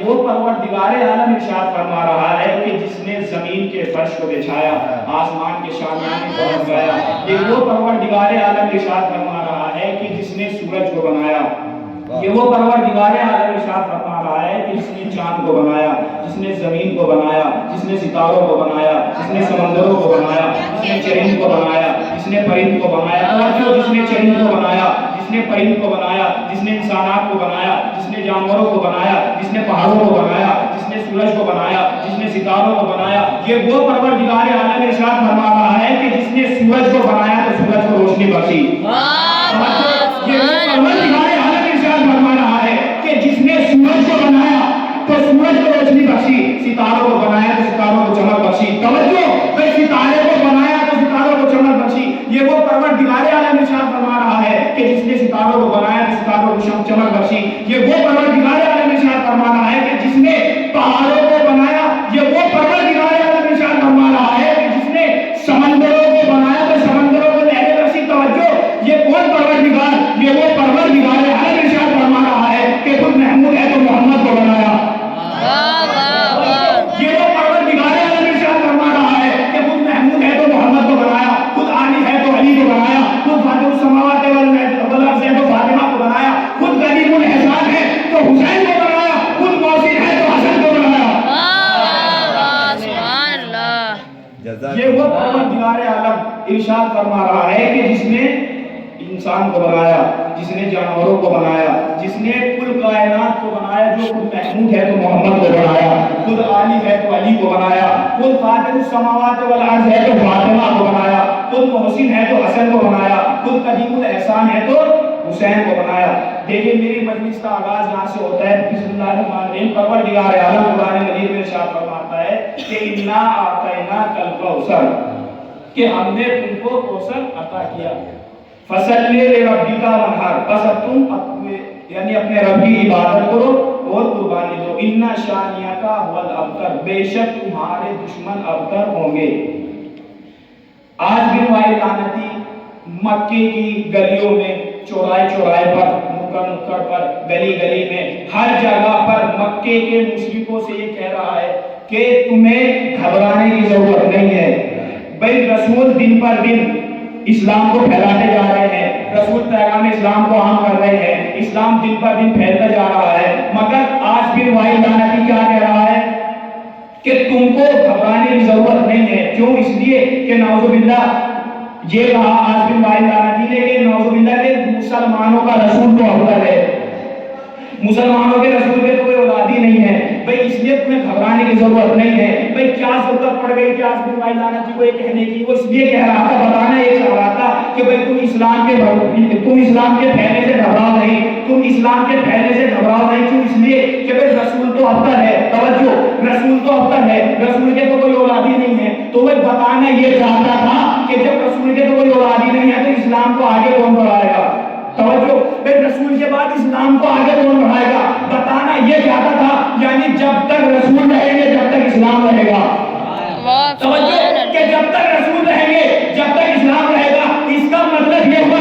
یہ وہ پروردگار عالم ارشاد فرما رہا ہے کہ جس نے زمین کے فرش کو بچھایا، آسمان کے شامیانے کو بنایا. یہ وہ پروردگار عالم ارشاد فرما رہا ہے کہ جس نے سورج کو بنایا. یہ وہ پروردگار عالم ارشاد فرما رہا ہے کہ جس نے چاند کو بنایا، جس نے زمین کو بنایا، جس نے ستاروں کو بنایا، جس نے سمندروں کو بنایا، جس نے چرند کو بنایا، جس نے پرند کو بنایا. اور جس نے چرند کو بنایا، جس نے پرند کو بنایا، جس نے انسانات کو بنایا، جس نے جانوروں کو بنایا، جس نے پہاڑوں کو بنایا، جس نے سورج کو بنایا، جس نے ستاروں کو بنایا. یہ وہ پروردگار عالم ارشاد فرما رہا ہے کہ جس نے سورج کو بنایا تو سورج کو روشنی بخشی. یہ وہ پروردگار عالم ارشاد فرما رہا ہے کہ جس نے سورج کو بنایا تو سورج کو روشنی بخشی، ستاروں کو بنایا تو ستاروں کو چمک بخشی. توجہ، بھئی ستارے کو بنایا تو ستاروں کو چمک بخشی. یہ وہ پروردگار عالم ارشاد فرما رہا ہے کہ جس نے ستاروں کو بنایا تو ستاروں کو چمک بخشی. یہ وہ پروردگار عالم ارشاد فرما رہا ہے کہ جس نے پہاڑوں کو بنایا. یہ وہ پروردگار عالم ارشاد فرما رہا ہے کہ جس نے سمندروں کو بنایا تو سمندروں کو لہریں بخشی. توجہ، یہ کون پروردگار؟ یہ وہ پروردگار عالم ارشاد فرما رہا ہے کہ خود محمود ہے تو محمد کو بنایا. یہ وہ پروردگار عالم ارشاد فرما رہا ہے کہ خود محمود ہے تو محمد کو بنایا، خود علی ہے تو علی کو بنایا، خود فاطر السماوات والارض ہے تو فاطمہ کو بنایا، خود قدیم الاحسان ہے تو حسین کو بنایا، خود محسن ہے تو حسن کو بنایا. یہ وہ پروردگار عالم ارشاد فرما رہا ہے کہ جس نے انسان کو بنایا، جس نے جانوروں کو بنایا، جس نے کل کائنات کو بنایا، جو خود محمود ہے تو محمد کو بنایا، خود علی ہے تو علی کو بنایا، خود فاطر السماوات والارض ہے تو فاطمہ کو بنایا، خود محسن ہے تو حسن کو بنایا، خود قدیم الاحسان ہے تو حسین کو بنایا. دیکھیں میری مجلس کا آغاز یہاں سے ہوتا ہے. بسم اللہ الرحمن الرحیم. پروردگار عالم قرآن مجید میں ارشاد فرماتا ہے کہ انا اعطیناک الکوثر، کہ ہم نے تم کو کوثر عطا کیا. فصلی لربک وانحر، پس اب تم یعنی اپنے رب کی عبادت کرو اور قربانی دو. ان شانئک هو الابتر، بے شک تمہارے دشمن ابتر ہوں گے. آج بن وائل لعنتی مکے کی گلیوں میں، چوراہے چوراہے پر، نکڑ نکڑ پر، گلی گلی میں، ہر جگہ پر مکے کے مشرکوں سے یہ کہہ رہا ہے کہ تمہیں گھبرانے کی ضرورت نہیں ہے. بھئی رسول دن پر دن اسلام کو پھیلاتے جا رہے ہیں، رسول پیغام اسلام کو عام کر رہے ہیں، اسلام دن پر دن پھیلتا جا رہا ہے. مگر آج بن وائل لعنتی کیا کہہ رہا ہے کہ تم کو گھبرانے کی ضرورت نہیں ہے. کیوں؟ اس لیے کہ نعوذ باللہ یہ کہا آج بن وائل لعنتی نے کہ نعوذ باللہ کہ مسلمانوں کا رسول تو افضل ہے، مسلمانوں کے رسول کے تو کوئی اولادی نہیں ہے. بھئی اس لیے تمہیں گھبرانے کی ضرورت نہیں ہے. بھئی کیا ضرورت پڑ گئی کہ آج بن وائل لعنتی کو یہ کہنے کی؟ وہ اس لیے کہہ رہا تھا، بتانا یہ چاہ رہا تھا کہ بھئی تم اسلام کے پھیلنے سے گھبراؤ نہیں، تم اسلام کے پھیلنے سے گھبراؤ نہیں. کیوں؟ اس لیے کہ بھئی رسول تو افضل ہے. توجہ، رسول تو افضل ہے، رسول کے تو کوئی اولادی نہیں ہے. تو وہ بتانا یہ چاہتا تھا کہ جب رسول کے تو کوئی اولادی نہیں ہے تو اسلام کو آگے کون بڑھائے گا؟ توجہ، بھئی رسول کے بعد اسلام کو آگے کون بڑھائے گا؟ بتانا یہ چاہتا تھا. یعنی جب تک رسول رہیں گے جب تک اسلام رہے گا. توجہ، کہ جب تک رسول رہیں گے جب تک اسلام رہے گا. اس کا مطلب یہ ہوا